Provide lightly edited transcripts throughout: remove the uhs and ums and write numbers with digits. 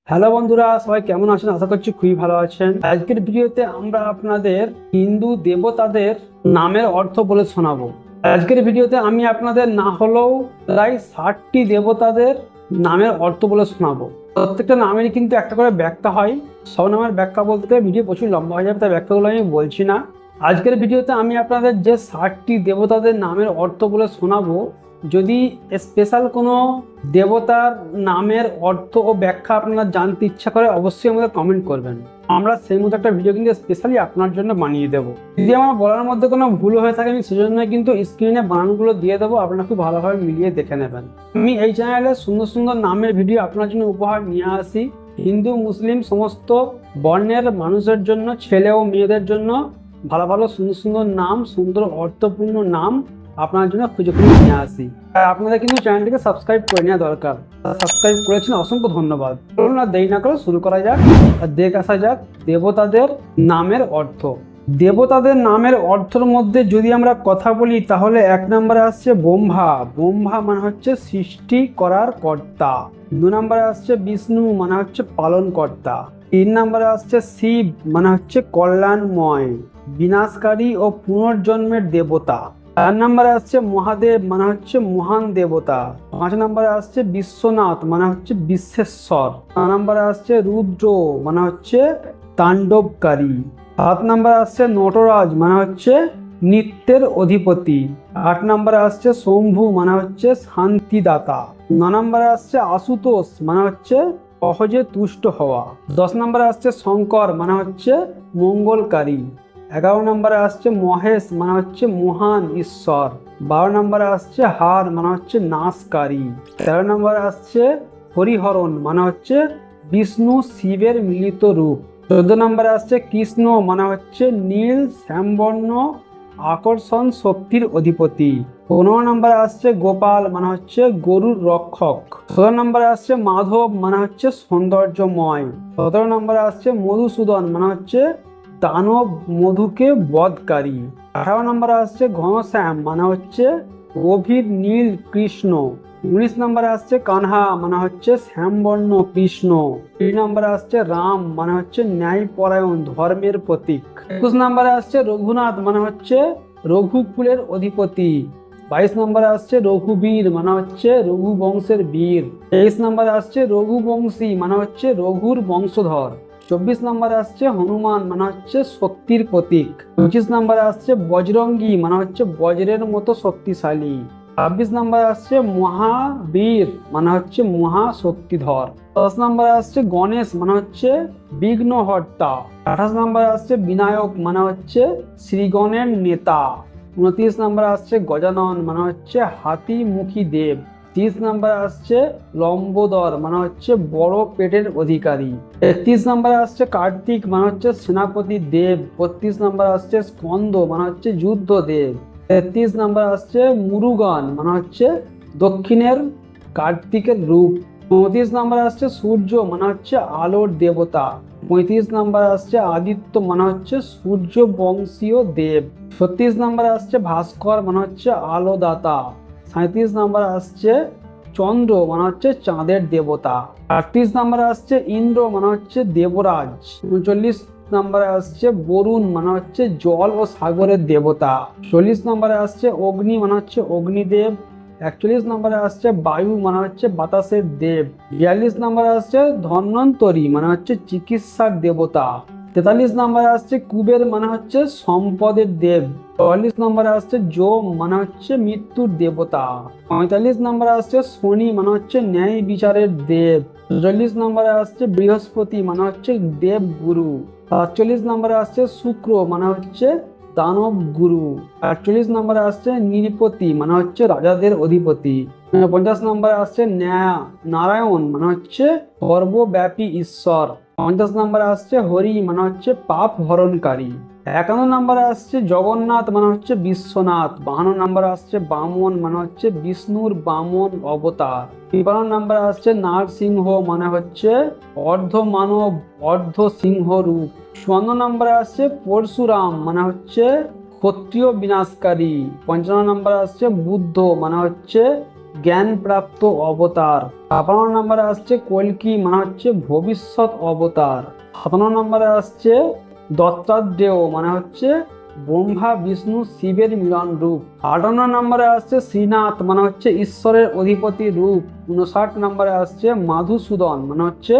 Hello বন্ধুরা, সবাই কেমন আছেন? আশা করছি খুবই ভালো আছেন। আজকের ভিডিওতে আমরা আপনাদের হিন্দু দেবতাদের নামের অর্থ বলে শোনাবো। আজকের ভিডিওতে আমি আপনাদের না হলেও প্রায় 60টি দেবতাদের নামের অর্থ বলে শোনাবো। প্রত্যেকটা নামেরই কিন্তু একটা করে ব্যাখ্যা হয়। সব নামের ব্যাখ্যা বলতে ভিডিও প্রচুর লম্বা হয়ে যাবে, তাই ব্যাখ্যাগুলো আমি বলছি না। আজকের ভিডিওতে আমি আপনাদের যে 60টি দেবতাদের নামের অর্থ বলে শোনাবো, যদি স্পেশাল কোনো দেবতার নামের অর্থ ও ব্যাখ্যা আপনারা জানতে ইচ্ছা করে অবশ্যই আমাদের কমেন্ট করবেন। আমরা সেই মতো একটা ভিডিও কিন্তু স্পেশালি আপনার জন্য বানিয়ে দেবো। যদি আমার বলার মধ্যে কোনো ভুল হয়ে থাকে আমি সেজন্য কিন্তু স্ক্রিনে বানানগুলো দিয়ে দেবো, আপনারা খুব ভালোভাবে মিলিয়ে দেখে নেবেন। আমি এই চ্যানেলে সুন্দর সুন্দর নামের ভিডিও আপনার জন্য উপহার নিয়ে আসি। হিন্দু মুসলিম সমস্ত বর্ণের মানুষের জন্য, ছেলে ও মেয়েদের জন্য ভালো ভালো সুন্দর সুন্দর নাম, সুন্দর অর্থপূর্ণ নাম আপনার জন্য খুঁজে খুঁজে নিয়ে আসি। আপনাদের কিন্তু চ্যানেলটিকে সাবস্ক্রাইব করে নেওয়া দরকার। সাবস্ক্রাইব করেছেন, অসংখ্য ধন্যবাদ। চলুন আর দেরি না করে শুরু করা যাক আর দেখে আসা যাক দেবতাদের নামের অর্থ। দেবতাদের নামের অর্থের মধ্যে যদি আমরা কথা বলি তাহলে এক নম্বরে আসছে ব্রহ্মা। ব্রহ্মা মানে হচ্ছে সৃষ্টি করার কর্তা। 2 নম্বরে আসছে বিষ্ণু, মানে হচ্ছে পালন কর্তা। 3 নম্বরে আসছে শিব, মানে হচ্ছে কল্যাণময়, বিনাশকারী ও পুনর্জন্মের দেবতা। 4 নম্বরে আসছে মহাদেব, মানে হচ্ছে মহান দেবতা। 5 নম্বরে আসছে বিশ্বনাথ, মানে হচ্ছে বিশ্বেশ্বর। 6 নম্বরে আসছে রুদ্র, মানে হচ্ছে তাণ্ডবকারী। 7 নম্বরে আসছে নটরাজ, মানে হচ্ছে নিত্যের অধিপতি। 8 নম্বরে আসছে শম্ভু, মানে হচ্ছে শান্তিদাতা। 9 নম্বরে আসছে আশুতোষ, মানে হচ্ছে সহজে তুষ্ট হওয়া। 10 নম্বরে আসছে শঙ্কর, মানে হচ্ছে মঙ্গলকারী। 11 নম্বরে আসছে মহেশ, মানে হচ্ছে মহান ঈশ্বর। 12 নম্বরে আসছে হার, মানে হচ্ছে নাশকারী। 13 নম্বরে আসছে হরিহরণ, মানে হচ্ছে বিষ্ণু শিবের মিলিত রূপ। 14 নম্বরে আসছে কৃষ্ণ, মানে হচ্ছে নীল শ্যামবর্ণ আকর্ষণ শক্তির অধিপতি। 15 নম্বরে আসছে গোপাল, মানে হচ্ছে গরুর রক্ষক। 16 নম্বরে আসছে মাধব, মানে হচ্ছে সৌন্দর্যময়। 17 নম্বরে আসছে মধুসূদন, মানে হচ্ছে দানব মধুকে বধকারী। 18 নম্বরে আসছে ঘনশ্যাম, মানে হচ্ছে গভীর নীল কৃষ্ণ। 19 নম্বরে আসছে কানহা, মানে হচ্ছে শ্যামবর্ণ কৃষ্ণ। 20 নম্বরে আসছে রাম, মানে হচ্ছে ন্যায়পরায়ণ ধর্মের প্রতীক। 21 নম্বরে আসছে রঘুনাথ, মানে হচ্ছে রঘুকুলের অধিপতি। 22 নম্বরে আসছে রঘুবীর, মানে হচ্ছে রঘু বংশের বীর। 23 নম্বরে আসছে রঘুবংশী, মানে হচ্ছে রঘুর বংশধর। 24 নম্বরে আসছে হনুমান, মানে হচ্ছে শক্তির প্রতীক। 25 নম্বরে আসছে বজরঙ্গী, মানে হচ্ছে বজ্রের মতো শক্তিশালী। 26 নম্বরে আসছে মহাবীর, মানে হচ্ছে মহা শক্তিধর। 10 নম্বরে আসছে গণেশ, মানে হচ্ছে বিঘ্নহর্তা। 28 নম্বরে আসছে বিনায়ক, মানে হচ্ছে শ্রীগণের নেতা। 29 নম্বরে আসছে গজানন, মানে হচ্ছে হাতিমুখী দেব। 30 নম্বরে আসছে লম্বোদর, মানে হচ্ছে বড় পেটের অধিকারী। 31 নম্বরে আসছে কার্তিক, মানে হচ্ছে সেনাপতি দেব। 32 নম্বরে আসছে স্কন্দ, মানে হচ্ছে যুদ্ধ দেব। 33 নম্বর আসছে মুরুগান, মানে হচ্ছে দক্ষিণের কার্তিকের রূপ। 34 নম্বর আসছে সূর্য, মানে হচ্ছে আলোর দেবতা। 35 নম্বর আসছে আদিত্য, মানে হচ্ছে সূর্য বংশীয় দেব। 36 নম্বর আসছে ভাস্কর, মানে হচ্ছে আলোদাতা। 37 নম্বর আসছে চন্দ্র, মানে হচ্ছে চাঁদের দেবতা। 38 নম্বরে আসছে ইন্দ্র, মানে হচ্ছে দেবরাজ। 39 নম্বরে আসছে বরুণ, মানে হচ্ছে জল ও সাগরের দেবতা। 40 নম্বরে আসছে অগ্নি, মানে হচ্ছে অগ্নিদেব। 41 নম্বরে আসছে বায়ু, মানে হচ্ছে বাতাসের দেব। 42 নম্বরে আসছে ধন্বন্তরী, মানে হচ্ছে চিকিৎসার দেবতা। 43 নম্বরে আসছে কুবের, মানে হচ্ছে সম্পদের দেব। 44 নম্বরে আসছে যম, মানে হচ্ছে মৃত্যুর দেবতা। 45 নম্বরে আসছে শনি, মানে হচ্ছে ন্যায় বিচারের দেব। 46 নম্বরে আসছে বৃহস্পতি, মানে হচ্ছে দেব গুরু। 48 নম্বরে আসছে শুক্র, মানে হচ্ছে দানব গুরু। 48 নম্বরে আসছে নৃপতি, মানে হচ্ছে রাজাদের অধিপতি। 50 নম্বরে আসছে নারায়ণ, মানে হচ্ছে সর্বব্যাপী ঈশ্বর। 50 নম্বরে আসছে হরি, মানে হচ্ছে পাপ হরণকারী। 51 নম্বরে আসছে জগন্নাথ, মানে হচ্ছে বিশ্বনাথ। 52 নম্বরে আসছে বামন, মানে হচ্ছে বিষ্ণুর বামন অবতার। 53 নম্বরে আসছে নারসিংহ, মানে হচ্ছে অর্ধ মানব অর্ধ সিংহ রূপ। 54 নম্বরে আসছে পরশুরাম, মানে হচ্ছে ক্ষত্রিয় বিনাশকারী। 55 নম্বরে আসছে বুদ্ধ, মানে হচ্ছে জ্ঞানপ্রাপ্ত অবতার। 52 নম্বরে আসছে কল্কি, মানে হচ্ছে ভবিষ্যৎ অবতার। 57 নম্বরে আসছে দত্তাত্রেয়, মানে হচ্ছে ব্রহ্মা বিষ্ণু শিবের মিলন রূপ। 58 নম্বরে আসছে শ্রীনাথ, মানে হচ্ছে ঈশ্বরের অধিপতি রূপ। 59 নম্বরে আসছে মধুসূদন, মানে হচ্ছে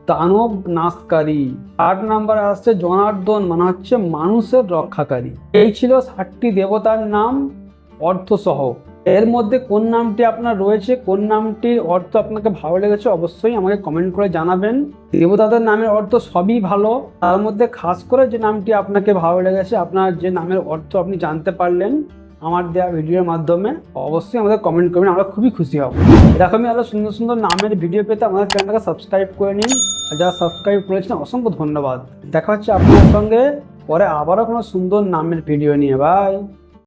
দানব নাশকারী। 8 নম্বরে আসছে জনার্দন, মানে হচ্ছে মানুষের রক্ষাকারী। এই ছিল 60টি দেবতার নাম অর্থসহ। এর মধ্যে কোন নামটি আপনার রয়েছে, কোন নামটির অর্থ আপনাকে ভালো লেগেছে অবশ্যই আমাকে কমেন্ট করে জানাবেন। দেবতাদের নামের অর্থ সবই ভালো, তার মধ্যে খাস করে যে নামটি আপনাকে ভালো লেগেছে, আপনার যে নামের অর্থ আপনি জানতে পারলেন আমার দেওয়া ভিডিওর মাধ্যমে, অবশ্যই আমাদের কমেন্ট করবেন, আমরা খুবই খুশি হব। এরকমই আরো সুন্দর সুন্দর নামের ভিডিও পেতে আমাদের চ্যানেলটাকে সাবস্ক্রাইব করে নিন। আর যারা সাবস্ক্রাইব করেছেন অসংখ্য ধন্যবাদ। দেখা হচ্ছে আপনার সঙ্গে পরে আবারও কোনো সুন্দর নামের ভিডিও নিয়ে। বাই।